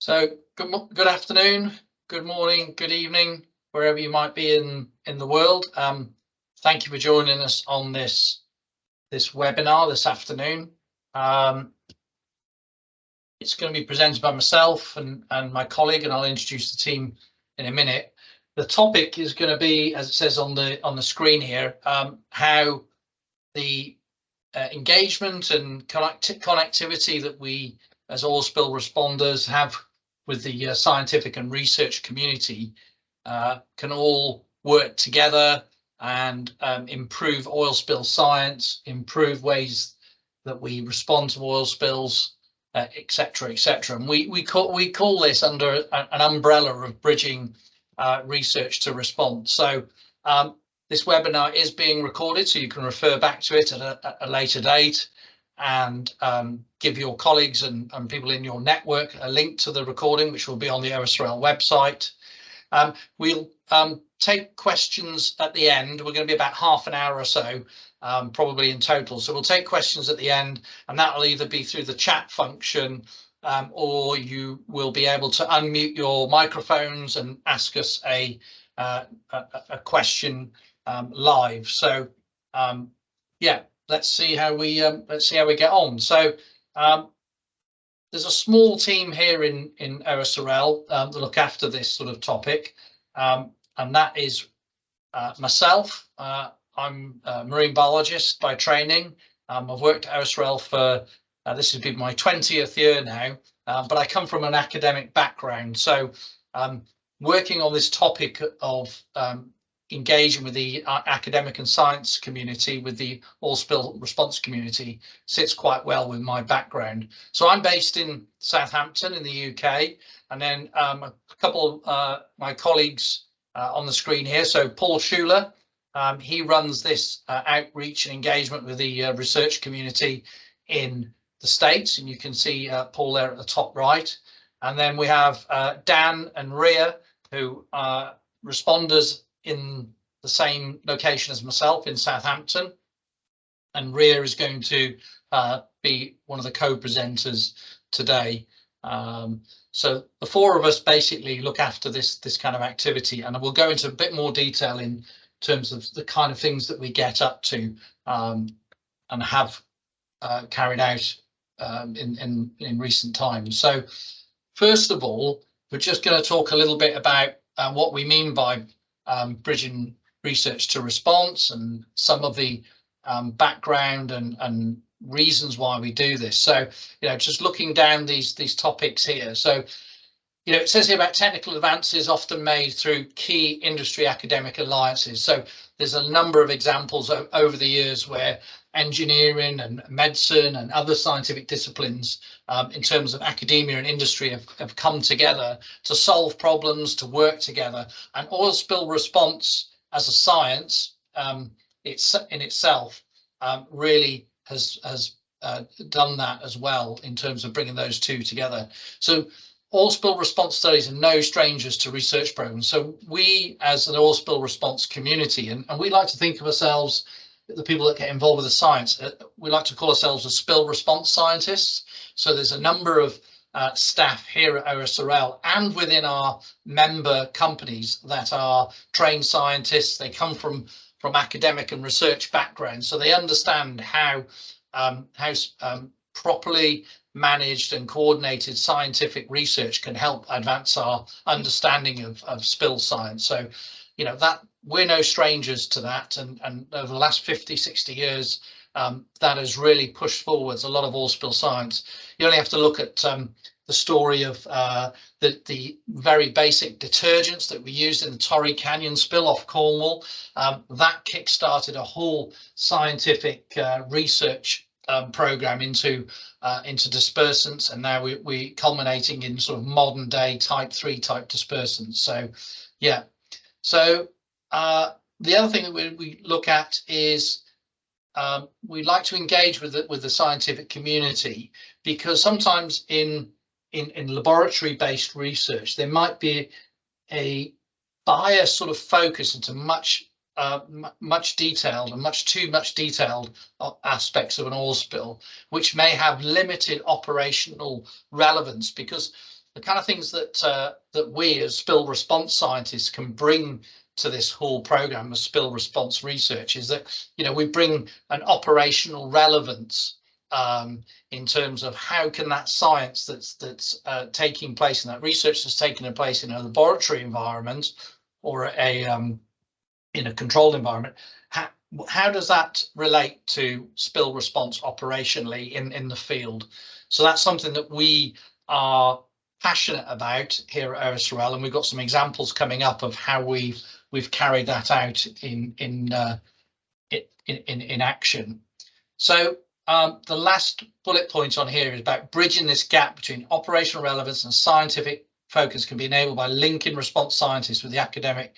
So good afternoon, good morning, good evening, wherever you might be in the world. Thank you for joining us on this webinar this afternoon. It's going to be presented by myself and my colleague, and I'll introduce the team in a minute. The topic is going to be, as it says on the screen here, how the engagement and connectivity that we as oil spill responders have with the scientific and research community can all work together and improve oil spill science, improve ways that we respond to oil spills, etc., etc. And we call this under an umbrella of bridging research to response. So this webinar is being recorded, so you can refer back to it at a later date and give your colleagues and people in your network a link to the recording, which will be on the OSRL website. We'll take questions at the end. We're going to be about half an hour or so, probably in total. So we'll take questions at the end, and that will either be through the chat function or you will be able to unmute your microphones and ask us a question live. So yeah, let's see how we get on. So there's a small team here in OSRL that look after this sort of topic, and that is myself. I'm a marine biologist by training. I've worked at OSRL for this has been my 20th year now, but I come from an academic background. So working on this topic of engaging with the academic and science community, with the oil spill response community, sits quite well with my background. So I'm based in Southampton in the UK, and then a couple of my colleagues on the screen here. So Paul Schuler, he runs this outreach and engagement with the research community in the States, and you can see Paul there at the top right. And then we have Dan and Ria, who are responders in the same location as myself in Southampton, and Ria is going to be one of the co-presenters today. So the four of us basically look after this kind of activity, and we'll go into a bit more detail in terms of the kind of things that we get up to and have carried out in recent times. So first of all, we're just going to talk a little bit about what we mean by bridging research to response and some of the background and reasons why we do this. So, just looking down these topics here. So, it says here about technical advances often made through key industry academic alliances. So there's a number of examples over the years where engineering and medicine and other scientific disciplines in terms of academia and industry have come together to solve problems, to work together. And oil spill response as a science it's in itself really has done that as well in terms of bringing those two together. So oil spill response studies are no strangers to research programs. So we, as an oil spill response community, and we like to think of ourselves, the people that get involved with the science, we like to call ourselves as spill response scientists. So there's a number of staff here at OSRL and within our member companies that are trained scientists. They come from academic and research backgrounds, so they understand how properly managed and coordinated scientific research can help advance our understanding of spill science. So, that we're no strangers to that, and over the last 50-60 years that has really pushed forwards a lot of oil spill science. You only have to look at the story of the very basic detergents that we used in the Torrey Canyon spill off Cornwall. That kick-started a whole scientific research program into dispersants, and now we're culminating in sort of modern day type 3 type dispersants. So yeah, so the other thing that we look at is we like to engage with the scientific community, because sometimes in laboratory based research there might be a bias sort of focus into much detailed and much too much detailed aspects of an oil spill, which may have limited operational relevance, because the kind of things that that we as spill response scientists can bring to this whole program of spill response research is that, you know, we bring an operational relevance in terms of how can that science that's taking place and that research that's taking place in a laboratory environment or in a controlled environment, how does that relate to spill response operationally in the field? So that's something that we are passionate about here at OSRL, and we've got some examples coming up of how we've carried that out in action. So the last bullet point on here is about bridging this gap between operational relevance and scientific focus can be enabled by linking response scientists with the academic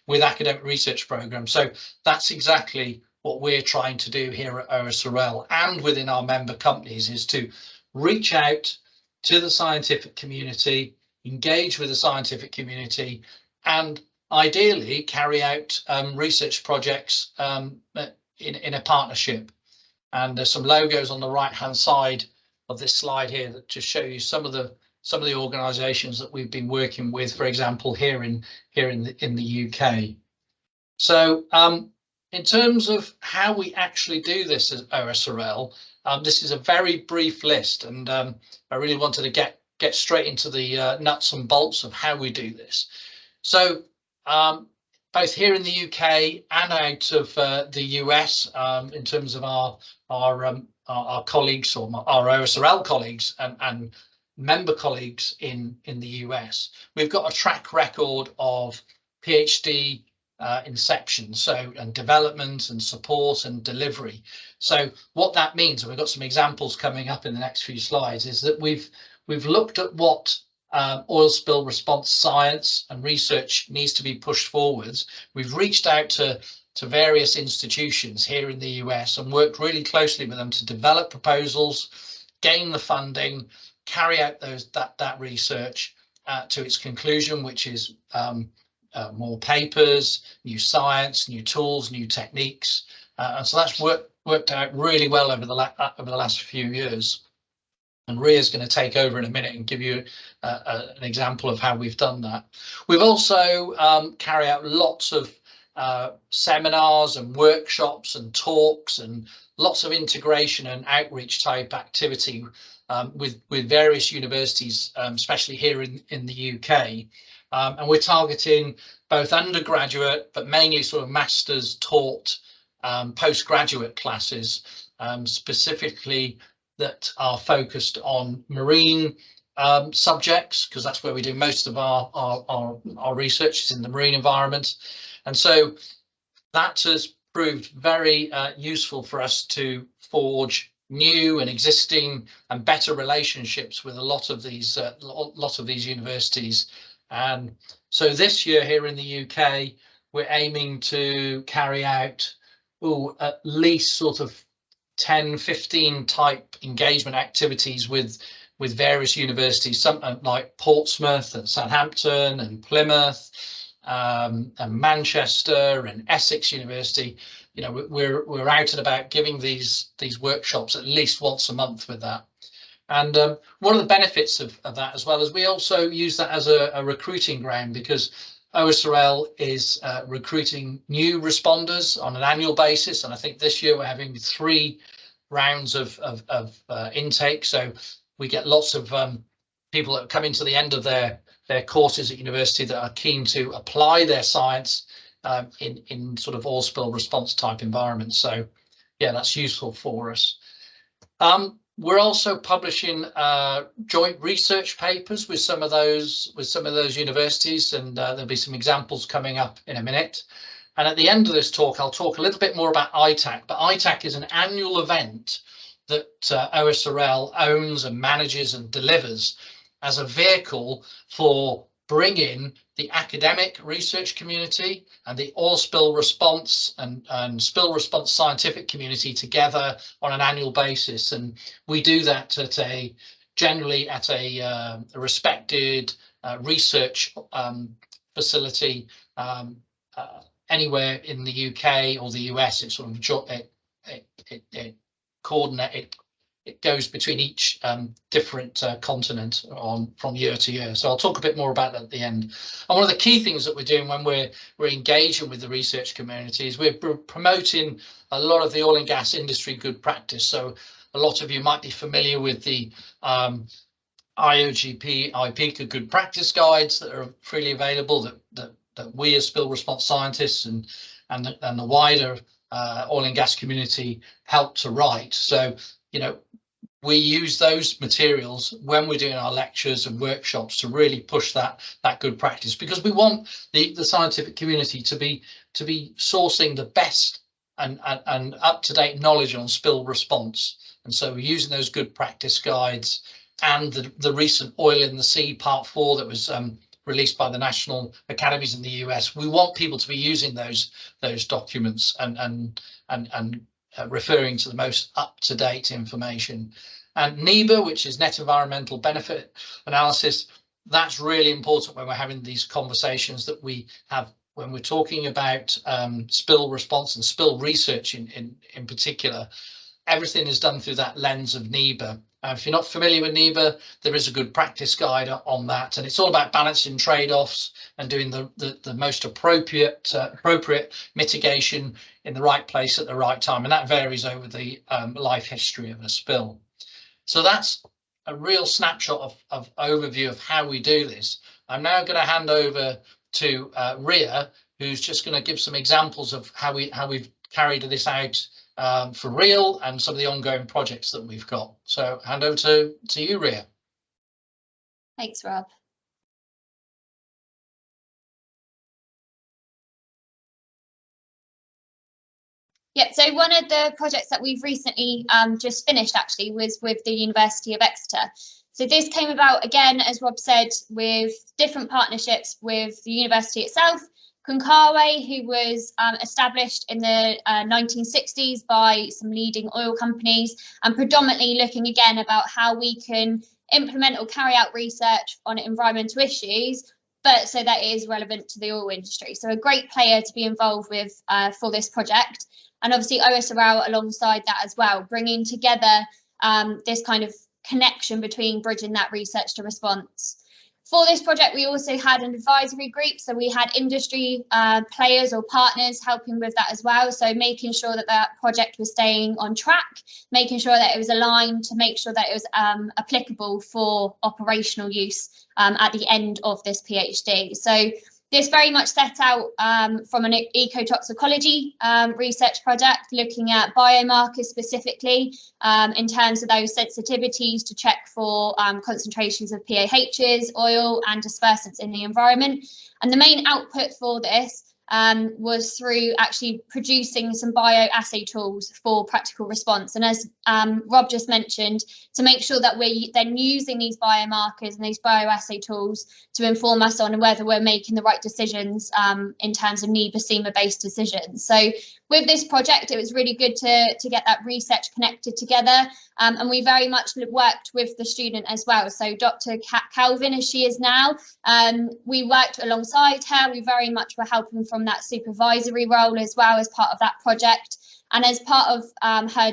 research programs. So that's exactly what we're trying to do here at OSRL and within our member companies, is to reach out to the scientific community, engage with the scientific community, and ideally carry out research projects in a partnership. And there's some logos on the right hand side of this slide here that just show you some of the organisations that we've been working with, for example, here in the UK. So in terms of how we actually do this as OSRL, this is a very brief list, and I really wanted to get straight into the nuts and bolts of how we do this. So both here in the UK and out of the US, in terms of our colleagues, or our OSRL colleagues and member colleagues in the US, we've got a track record of PhD inception, and development and support and delivery. So what that means, and we've got some examples coming up in the next few slides, is that we've looked at what oil spill response science and research needs to be pushed forwards. We've reached out to various institutions here in the US and worked really closely with them to develop proposals, gain the funding, carry out that research to its conclusion, which is more papers, new science, new tools, new techniques, and so that's worked out really well over the last few years. And Ria's going to take over in a minute and give you an example of how we've done that. We've also carried out lots of seminars and workshops and talks and lots of integration and outreach type activity with various universities, especially here in the UK. And we're targeting both undergraduate, but mainly sort of masters taught postgraduate classes, specifically that are focused on marine subjects, because that's where we do most of our research, is in the marine environment. And so that has proved very useful for us to forge new and existing and better relationships with a lot of these universities. And so this year here in the UK, we're aiming to carry out at least sort of 10-15 type engagement activities with various universities, some like Portsmouth and Southampton and Plymouth and Manchester and Essex University. You know, we're out and about giving these workshops at least once a month with that. And one of the benefits of that as well is we also use that as a recruiting ground, because OSRL is recruiting new responders on an annual basis, and I think this year we're having 3 rounds of intake. So we get lots of people that are coming to the end of their courses at university that are keen to apply their science in sort of oil spill response type environments. So yeah, that's useful for us. We're also publishing joint research papers with some of those universities, and there'll be some examples coming up in a minute. And at the end of this talk, I'll talk a little bit more about ITAC. But ITAC is an annual event that OSRL owns and manages and delivers as a vehicle for bringing the academic research community and the oil spill response and spill response scientific community together on an annual basis. And we do that generally at a respected research facility anywhere in the UK or the US. It's sort of it goes between each different continent from year to year. So I'll talk a bit more about that at the end. And one of the key things that we're doing when we're engaging with the research community is we're promoting a lot of the oil and gas industry good practice. So a lot of you might be familiar with the IOGP, IPCA good practice guides that are freely available that we as spill response scientists and the wider oil and gas community help to write. So, you know, we use those materials when we're doing our lectures and workshops to really push that good practice, because we want the scientific community to be sourcing the best and up-to-date knowledge on spill response. And so we're using those good practice guides and the recent Oil in the Sea Part 4 that was released by the national academies in the US. We want people to be using those documents and referring to the most up-to-date information. And NEBA, which is net environmental benefit analysis, that's really important when we're having these conversations that we have when we're talking about spill response and spill research in particular. Everything is done through that lens of NEBA. If you're not familiar with NEBA, there is a good practice guide on that, and it's all about balancing trade-offs and doing the most appropriate mitigation in the right place at the right time, and that varies over the life history of a spill. So that's a real snapshot of overview of how we do this. I'm now going to hand over to Ria, who's just going to give some examples of how we've carried this out for real and some of the ongoing projects that we've got. So hand over to you, Ria. Thanks, Rob. Yeah, so one of the projects that we've recently just finished actually was with the University of Exeter. So this came about, again, as Rob said, with different partnerships with the university itself, Concawe, who was established in the 1960s by some leading oil companies, and predominantly looking again about how we can implement or carry out research on environmental issues, but so that it is relevant to the oil industry. So a great player to be involved with for this project. And obviously OSRL alongside that as well, bringing together this kind of connection between bridging that research to response. For this project, we also had an advisory group, so we had industry players or partners helping with that as well. So making sure that that project was staying on track, making sure that it was aligned to make sure that it was applicable for operational use at the end of this PhD. So this very much set out from an ecotoxicology research project, looking at biomarkers specifically in terms of those sensitivities to check for concentrations of PAHs, oil and dispersants in the environment. And the main output for this was through actually producing some bioassay tools for practical response. And as Rob just mentioned, to make sure that we're then using these biomarkers and these bioassay tools to inform us on whether we're making the right decisions in terms of NEBA-SEMA based decisions. So with this project, it was really good to get that research connected together. And we very much worked with the student as well. So Dr. Kat Calvin, as she is now, we worked alongside her. We very much were helping from that supervisory role as well as part of that project. And as part of her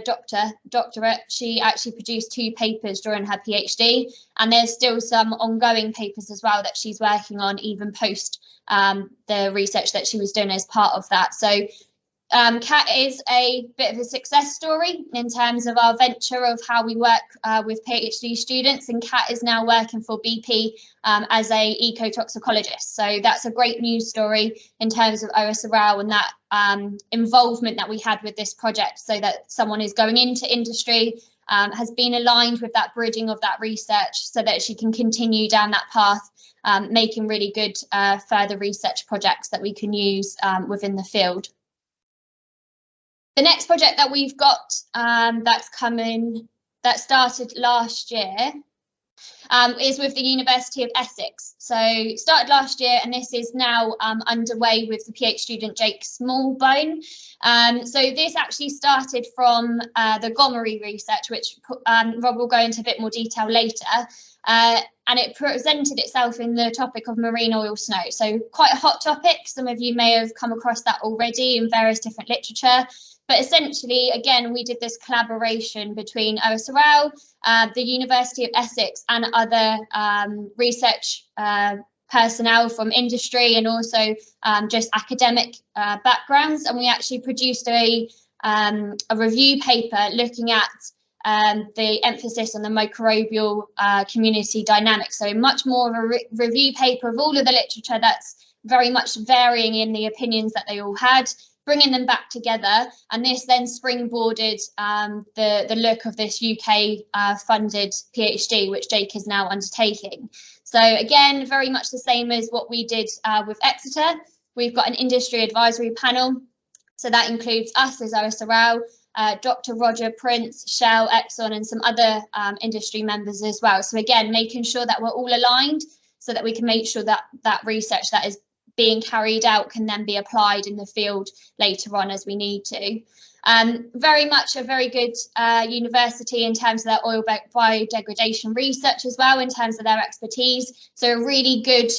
doctorate, she actually produced 2 papers during her PhD. And there's still some ongoing papers as well that she's working on, even post the research that she was doing as part of that. So Kat is a bit of a success story in terms of our venture of how we work with PhD students, and Kat is now working for BP as a ecotoxicologist. So that's a great news story in terms of OSRL and that involvement that we had with this project, so that someone is going into industry, has been aligned with that bridging of that research so that she can continue down that path, making really good further research projects that we can use within the field. The next project that we've got that's coming, that started last year, is with the University of Essex. So started last year, and this is now underway with the PhD student Jake Smallbone. So this actually started from the Gomery research, which Rob will go into a bit more detail later. And and it presented itself in the topic of marine oil snow. So quite a hot topic. Some of you may have come across that already in various different literature. But essentially, again, we did this collaboration between OSRL, the University of Essex, and other research personnel from industry and also just academic backgrounds. And we actually produced a review paper looking at the emphasis on the microbial community dynamics. So much more of a review paper of all of the literature that's very much varying in the opinions that they all had, bringing them back together. And this then springboarded the look of this UK funded PhD, which Jake is now undertaking. So again, very much the same as what we did with Exeter. We've got an industry advisory panel. So that includes us as OSRL, Dr. Roger Prince, Shell, Exxon, and some other industry members as well. So again, making sure that we're all aligned so that we can make sure that that research that is being carried out can then be applied in the field later on as we need to. Very much a very good university in terms of their oil biodegradation research as well, in terms of their expertise. So a really good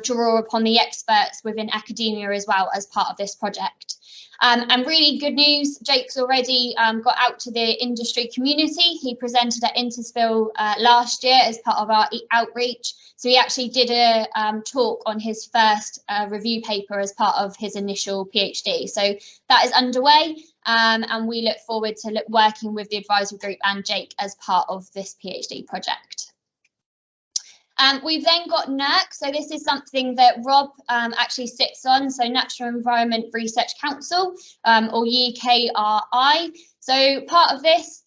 draw upon the experts within academia as well as part of this project. And really good news, Jake's already got out to the industry community. He presented at Intersville last year as part of our outreach. So he actually did a talk on his first review paper as part of his initial PhD. So that is underway, and we look forward to working with the advisory group and Jake as part of this PhD project. We've then got NERC, so this is something that Rob actually sits on, so Natural Environment Research Council, or UKRI. So part of this,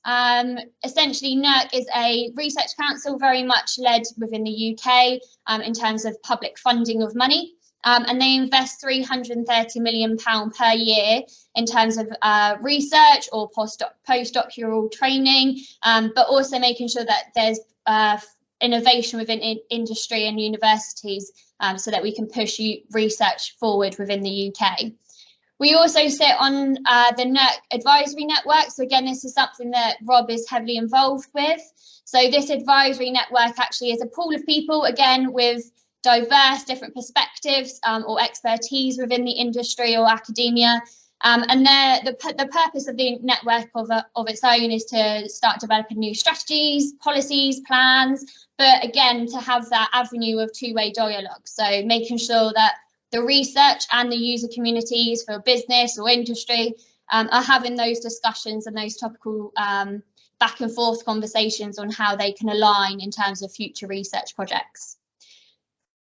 essentially NERC is a research council very much led within the UK in terms of public funding of money. And they invest £330 million per year in terms of research or postdoctoral training, but also making sure that there's innovation within industry and universities so that we can push research forward within the UK. We also sit on the NERC advisory network. So again, this is something that Rob is heavily involved with. So this advisory network actually is a pool of people, again, with diverse different perspectives or expertise within the industry or academia. And the purpose of the network of its own is to start developing new strategies, policies, plans, but again, to have that avenue of two-way dialogue. So making sure that the research and the user communities for business or industry are having those discussions and those topical back and forth conversations on how they can align in terms of future research projects.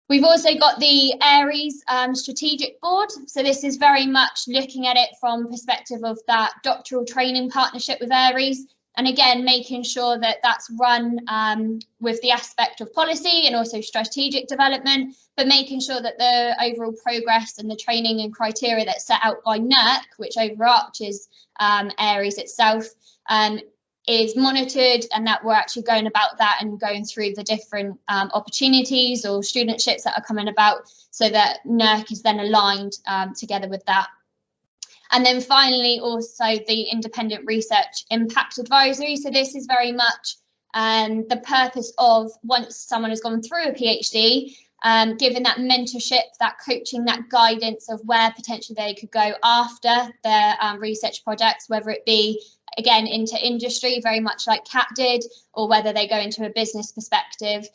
We've also got the ARES strategic board. So this is very much looking at it from perspective of that doctoral training partnership with ARES. And again, making sure that that's run with the aspect of policy and also strategic development, but making sure that the overall progress and the training and criteria that's set out by NERC, which overarches ARES itself, is monitored, and that we're actually going about that and going through the different opportunities or studentships that are coming about, so that NERC is then aligned together with that. And then finally, also the independent research impact advisory. So this is very much the purpose of, once someone has gone through a PhD, giving that mentorship, that coaching, that guidance of where potentially they could go after their research projects, whether it be, again, into industry, very much like Kat did, or whether they go into a business perspective,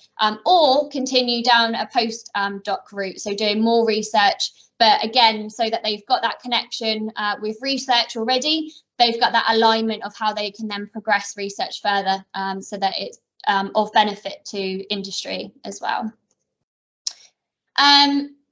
or continue down a post-doc route, so doing more research. But again, so that they've got that connection with research already, they've got that alignment of how they can then progress research further, so that it's of benefit to industry as well.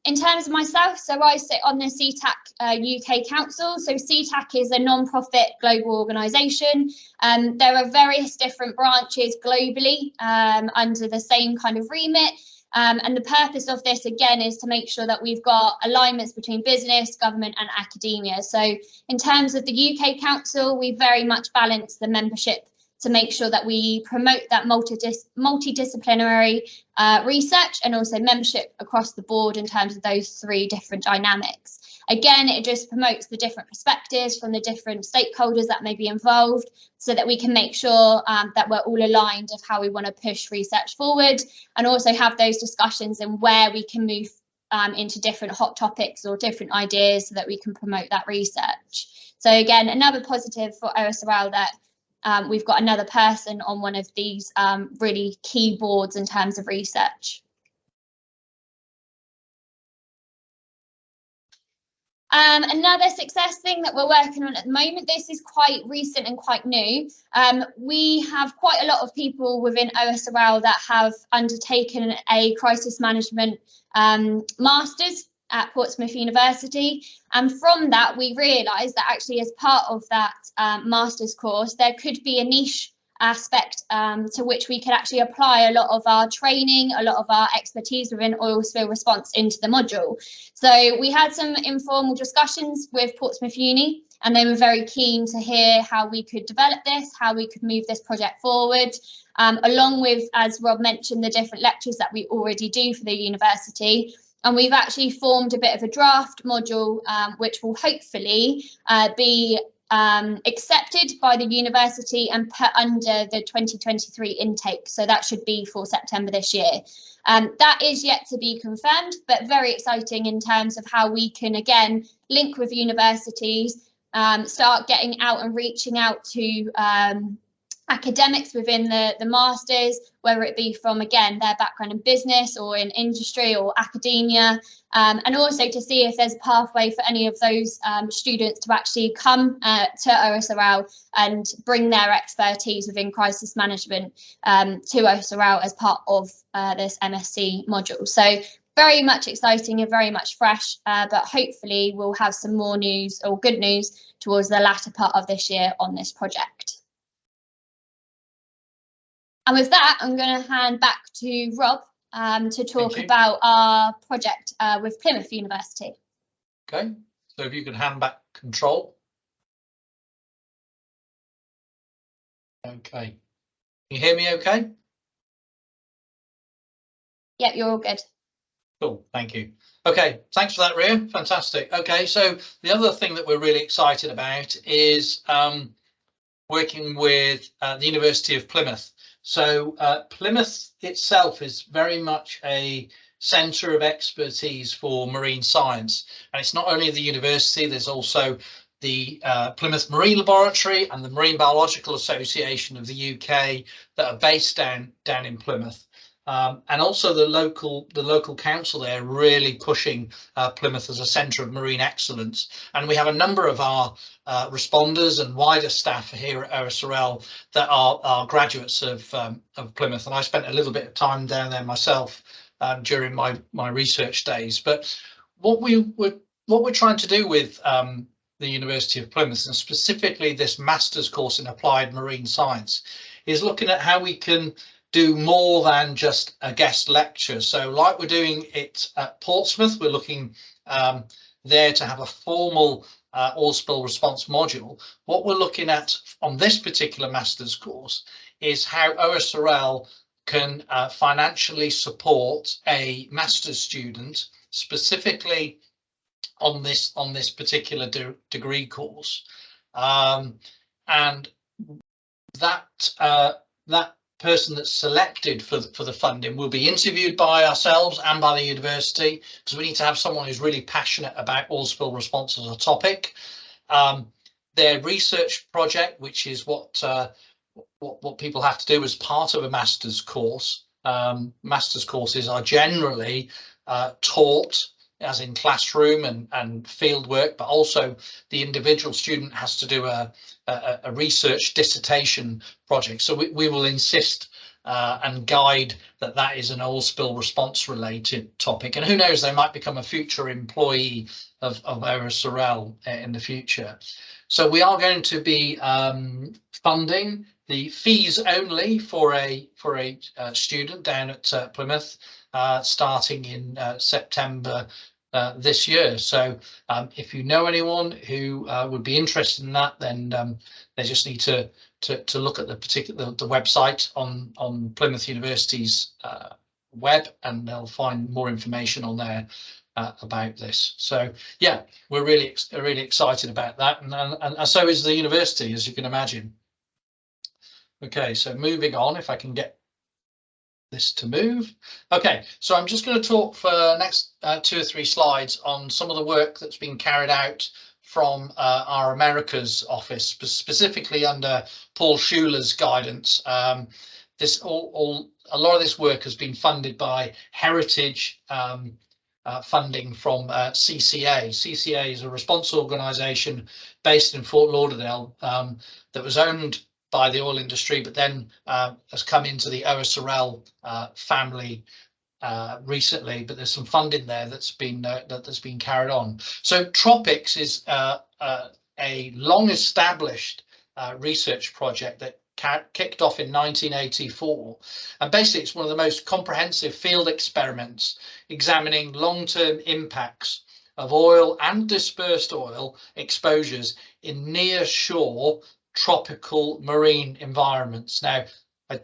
In terms of myself, so I sit on the CTAC UK Council. So CTAC is a non-profit global organisation. There are various different branches globally under the same kind of remit. And the purpose of this, again, is to make sure that we've got alignments between business, government and academia. So in terms of the UK Council, we very much balance the membership to make sure that we promote that multidisciplinary research and also membership across the board in terms of those three different dynamics. Again, it just promotes the different perspectives from the different stakeholders that may be involved, so that we can make sure that we're all aligned of how we want to push research forward, and also have those discussions and where we can move into different hot topics or different ideas so that we can promote that research. So again, another positive for OSRL that we've got another person on one of these really key boards in terms of research. Another success thing that we're working on at the moment, this is quite recent and quite new. We have quite a lot of people within OSRL that have undertaken a crisis management master's at Portsmouth University, and from that we realised that actually as part of that master's course there could be a niche aspect to which we could actually apply a lot of our training, a lot of our expertise within oil spill response into the module. So we had some informal discussions with Portsmouth Uni, and they were very keen to hear how we could develop this, how we could move this project forward, along with, as Rob mentioned, the different lectures that we already do for the university. And we've actually formed a bit of a draft module, which will hopefully be accepted by the university and put under the 2023 intake. So that should be for September this year. That is yet to be confirmed, but very exciting in terms of how we can, again, link with universities, start getting out and reaching out to academics within the masters, whether it be from, again, their background in business or in industry or academia, and also to see if there's a pathway for any of those students to actually come to OSRL and bring their expertise within crisis management to OSRL as part of this MSc module. So very much exciting and very much fresh, but hopefully we'll have some more news or good news towards the latter part of this year on this project. And with that, I'm going to hand back to Rob to talk about our project with Plymouth University. Okay, so if you could hand back control. Okay, can you hear me okay? Yep, you're all good. Cool, thank you. Okay, thanks for that, Ria. Fantastic. Okay, so the other thing that we're really excited about is working with the University of Plymouth. So Plymouth itself is very much a centre of expertise for marine science, and it's not only the university, there's also the Plymouth Marine Laboratory and the Marine Biological Association of the UK that are based down in Plymouth. And also the local council there really pushing Plymouth as a centre of marine excellence. And we have a number of our responders and wider staff here at OSRL that are graduates of Plymouth. And I spent a little bit of time down there myself during my research days. But what we're trying to do with the University of Plymouth, and specifically this master's course in applied marine science, is looking at how we can do more than just a guest lecture. So like we're doing it at Portsmouth, we're looking there to have a formal oil spill response module. What we're looking at on this particular master's course is how OSRL can financially support a master's student specifically on this particular degree course, and that person that's selected for the funding will be interviewed by ourselves and by the university, because we need to have someone who's really passionate about oil spill response as a topic. Their research project, which is what people have to do as part of a master's course. Master's courses are generally taught as in classroom and field work, but also the individual student has to do a research dissertation project. So we will insist and guide that is an oil spill response related topic. And who knows, they might become a future employee of OSRL in the future. So we are going to be funding the fees only for a student down at Plymouth, starting in September this year. So if you know anyone who would be interested in that, then they just need to look at the website on Plymouth University's web, and they'll find more information on there. about this. So yeah, we're really excited about that, and so is the university, as you can imagine. Okay, so moving on, if I can get this to move. Okay, so I'm just going to talk for the next 2 or 3 slides on some of the work that's been carried out from our Americas office, specifically under Paul Schuler's guidance. A lot of this work has been funded by heritage funding from CCA. CCA is a response organisation based in Fort Lauderdale that was owned by the oil industry, but then has come into the OSRL family recently. But there's some funding there that's been carried on. So Tropics is a long-established research project that kicked off in 1984, and basically it's one of the most comprehensive field experiments examining long-term impacts of oil and dispersed oil exposures in near-shore tropical marine environments. Now, I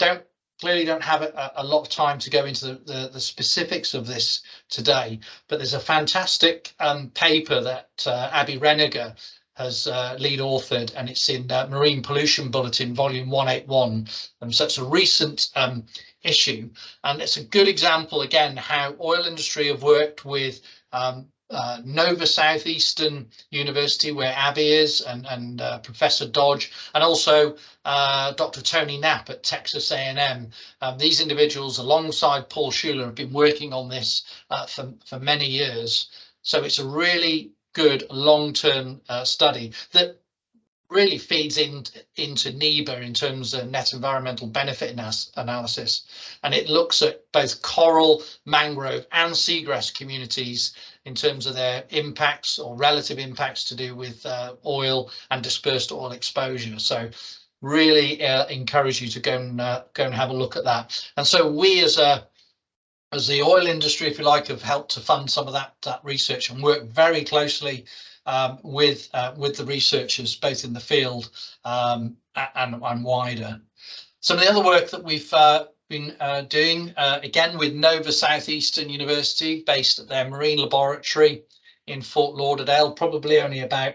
clearly don't have a lot of time to go into the specifics of this today, but there's a fantastic paper that Abby Reniger has lead authored, and it's in Marine Pollution Bulletin volume 181. So it's a recent issue, and it's a good example again how oil industry have worked with Nova Southeastern University, where Abby is, and Professor Dodge, and also Dr. Tony Knapp at Texas A&M. These individuals, alongside Paul Schuler, have been working on this for many years. So it's a really good long-term study that really feeds into NEBA in terms of net environmental benefit analysis, and it looks at both coral, mangrove and seagrass communities in terms of their impacts or relative impacts to do with oil and dispersed oil exposure. So really encourage you to go and have a look at that. And so we as the oil industry, if you like, have helped to fund some of that research and work very closely with the researchers, both in the field and wider. Some of the other work that we've been doing, again with Nova Southeastern University, based at their marine laboratory in Fort Lauderdale, probably only about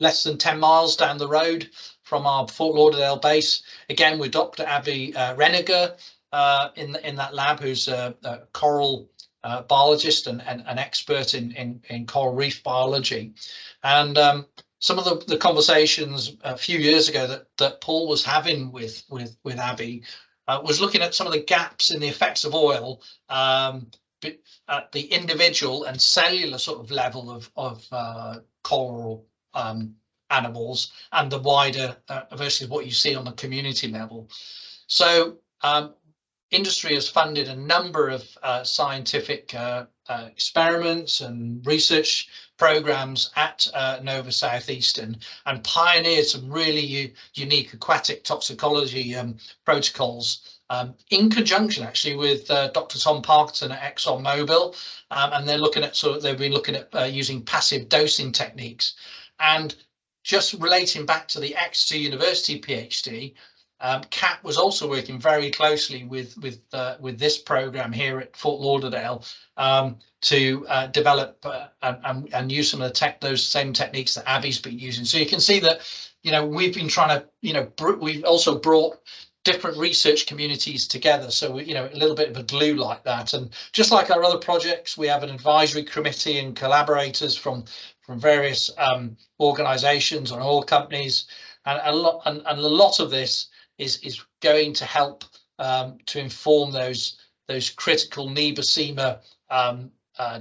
less than 10 miles down the road from our Fort Lauderdale base. Again, with Dr. Abby Reniger in that lab, who's a coral biologist and an expert in coral reef biology. And some of the conversations a few years ago that Paul was having with Abby was looking at some of the gaps in the effects of oil at the individual and cellular sort of level of coral animals, and the wider versus what you see on the community level. So industry has funded a number of scientific experiments and research programs at Nova Southeastern, and pioneered some really unique aquatic toxicology protocols in conjunction actually with Dr. Tom Parkinson at ExxonMobil, and they're looking at they've been looking at using passive dosing techniques. And just relating back to the Exeter University PhD, Kat was also working very closely with this program here at Fort Lauderdale to develop and use some of those same techniques that Abby's been using. So you can see that, we've been trying to, we've also brought different research communities together. So, a little bit of a glue like that. And just like our other projects, we have an advisory committee and collaborators from various organizations and oil companies. And a lot of this is going to help to inform those critical NEBA-SEMA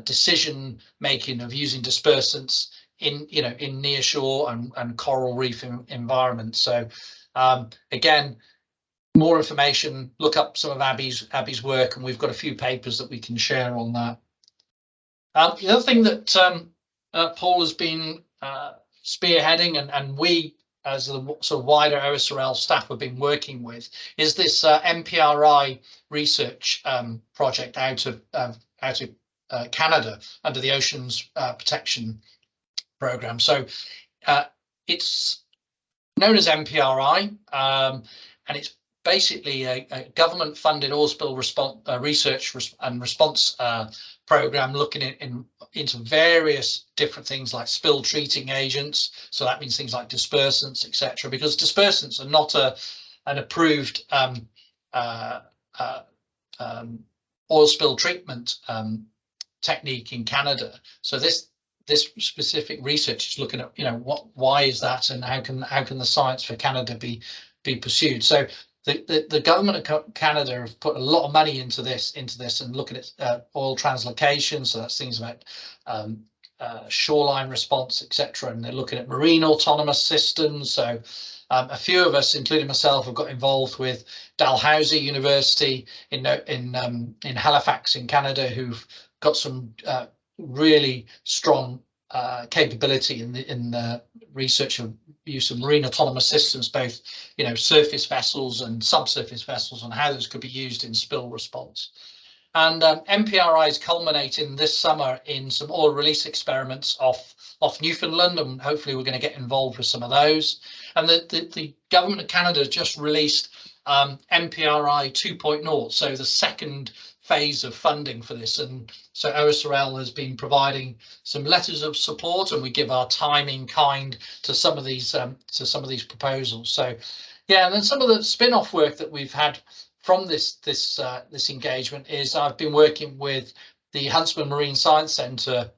decision making of using dispersants in nearshore and coral reef environments. So again, more information, look up some of Abby's work, and we've got a few papers that we can share on that. The other thing that Paul has been spearheading, and we as the sort of wider OSRL staff have been working with, is this MPRI research project out of Canada under the Oceans Protection Program. So it's known as MPRI, and it's basically a government-funded oil spill research and response program looking into various different things like spill treating agents. So that means things like dispersants, etc. Because dispersants are not an approved oil spill treatment technique in Canada. So this specific research is looking at, why is that, and how can the science for Canada be pursued. So the government of Canada have put a lot of money into this and looking at oil translocation. So that's things about shoreline response, etc. And they're looking at marine autonomous systems. So a few of us, including myself, have got involved with Dalhousie University in Halifax in Canada, who've got some really strong capability in the research of use of marine autonomous systems, both surface vessels and subsurface vessels, and how those could be used in spill response. And MPRI is culminating this summer in some oil release experiments off Newfoundland, and hopefully we're going to get involved with some of those. And the government of Canada just released MPRI 2.0, so the second phase of funding for this. And so OSRL has been providing some letters of support, and we give our time in kind to some of these proposals. So yeah, and then some of the spin-off work that we've had from this engagement is I've been working with the Huntsman Marine Science Centre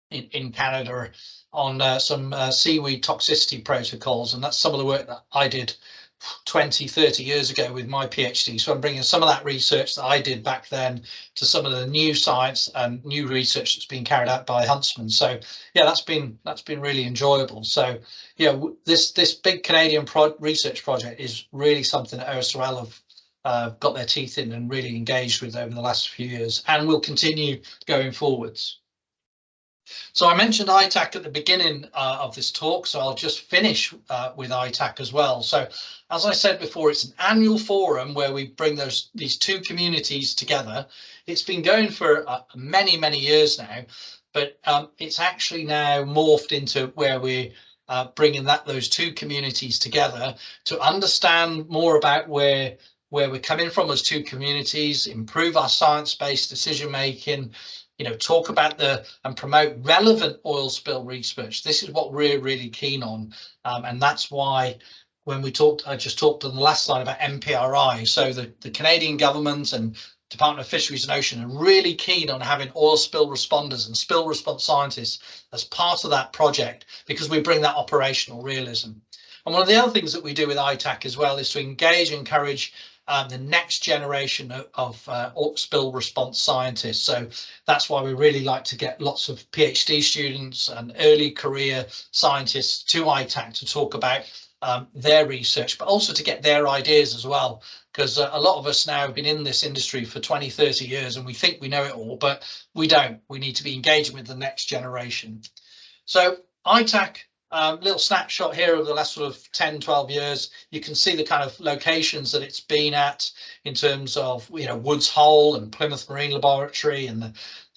in Canada on some seaweed toxicity protocols, and that's some of the work that I did 20-30 years ago with my PhD. So I'm bringing some of that research that I did back then to some of the new science and new research that's been carried out by Huntsman. So yeah, that's been really enjoyable. So yeah, this big Canadian research project is really something that OSRL have got their teeth in and really engaged with over the last few years, and will continue going forwards. So I mentioned ITAC at the beginning of this talk, so I'll just finish with ITAC as well. So as I said before, it's an annual forum where we bring these two communities together. It's been going for many years now, but it's actually now morphed into where we're bringing those two communities together to understand more about where we're coming from as two communities, improve our science-based decision making, talk about and promote relevant oil spill research. This is what we're really keen on, and that's why when I just talked on the last slide about MPRI. So the Canadian government and Department of Fisheries and Ocean are really keen on having oil spill responders and spill response scientists as part of that project, because we bring that operational realism. And one of the other things that we do with ITAC as well is to engage and encourage the next generation of spill response scientists. So that's why we really like to get lots of PhD students and early career scientists to ITAC to talk about their research, but also to get their ideas as well, because a lot of us now have been in this industry for 20-30 years and we think we know it all, but we don't. We need to be engaging with the next generation. So ITAC, little snapshot here of the last sort of 10-12 years. You can see the kind of locations that it's been at in terms of Woods Hole and Plymouth Marine Laboratory and the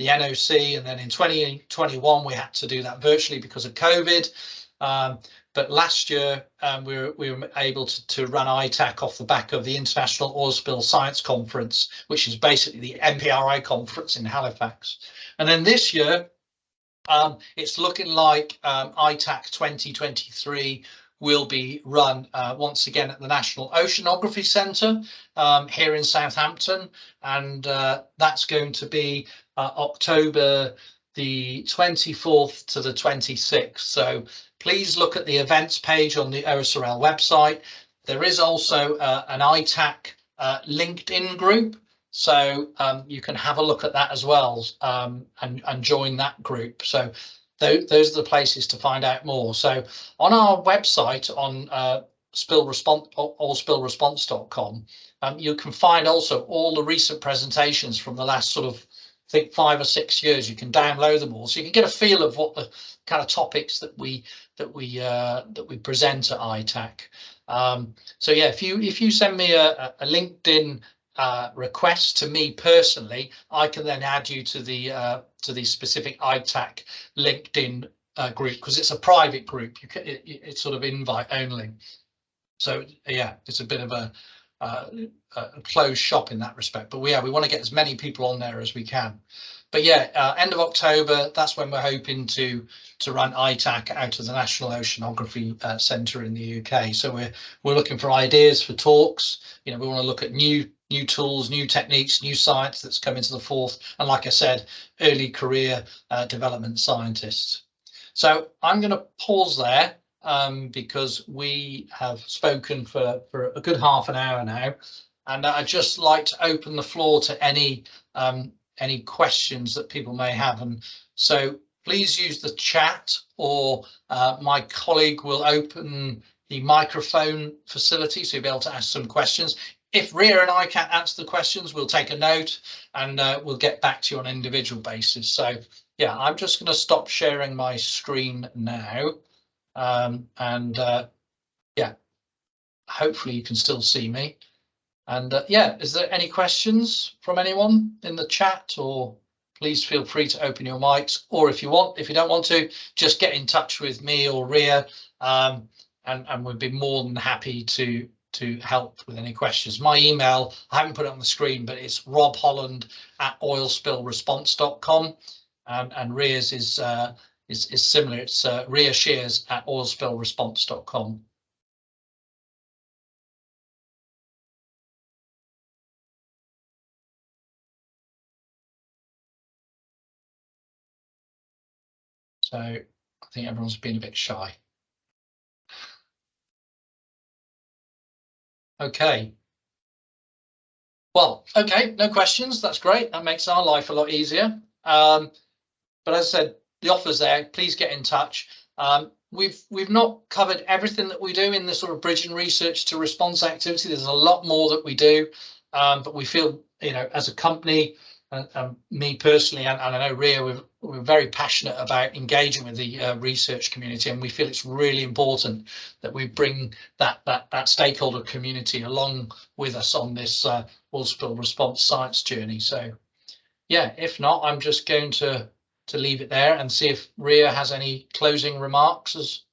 NOC, and then in 2021 we had to do that virtually because of COVID. But last year we were able to run ITAC off the back of the International Oil Spill Science Conference, which is basically the MPRI conference in Halifax. And then this year it's looking like ITAC 2023 will be run once again at the National Oceanography Centre here in Southampton, and that's going to be October the 24th to the 26th. So please look at the events page on the OSRL website. There is also an ITAC LinkedIn group, so you can have a look at that as well and join that group. So those are the places to find out more. So on our website on allspillresponse.com, you can find also all the recent presentations from the last sort of, I think, 5 or 6 years. You can download them all, so you can get a feel of what the kind of topics that we present at ITAC. So yeah, if you send me a LinkedIn request to me personally, I can then add you to the specific ITAC LinkedIn group, because it's a private group. It's sort of invite only. So yeah, it's a bit of a closed shop in that respect. But we want to get as many people on there as we can. But yeah, end of October, that's when we're hoping to run ITAC out of the National Oceanography Centre in the UK. So we're looking for ideas for talks. You know, we want to look at new tools, new techniques, new science that's coming to the forth, and like I said, early career development scientists. So I'm going to pause there because we have spoken for a good half an hour now, and I'd just like to open the floor to any questions that people may have. And so please use the chat, or my colleague will open the microphone facility so you'll be able to ask some questions. If Ria and I can't answer the questions, we'll take a note and we'll get back to you on an individual basis. So yeah, I'm just going to stop sharing my screen now. Yeah, hopefully you can still see me. And yeah, is there any questions from anyone in the chat, or please feel free to open your mics, or if you don't want to, just get in touch with me or Ria, and we'd be more than happy to help with any questions. My email, I haven't put it on the screen, but it's robholland@oilspillresponse.com, and Ria's is similar. It's riashears@oilspillresponse.com. So I think everyone's been a bit shy. Okay. Well, okay, no questions. That's great. That makes our life a lot easier. But as I said, the offer's there. Please get in touch. We've not covered everything that we do in the sort of bridging research to response activity. There's a lot more that we do, but we feel, you know, as a company, me personally, and I know Ria, we're very passionate about engaging with the research community, and we feel it's really important that we bring that stakeholder community along with us on this oil spill response science journey. So yeah, if not, I'm just going to leave it there and see if Ria has any closing remarks.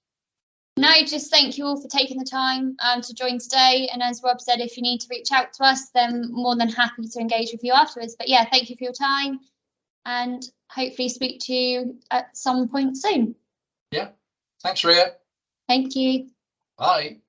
No, just thank you all for taking the time to join today. And as Rob said, if you need to reach out to us, then more than happy to engage with you afterwards. But yeah, thank you for your time, and hopefully speak to you at some point soon. Yeah, thanks, Ria. Thank you. Bye.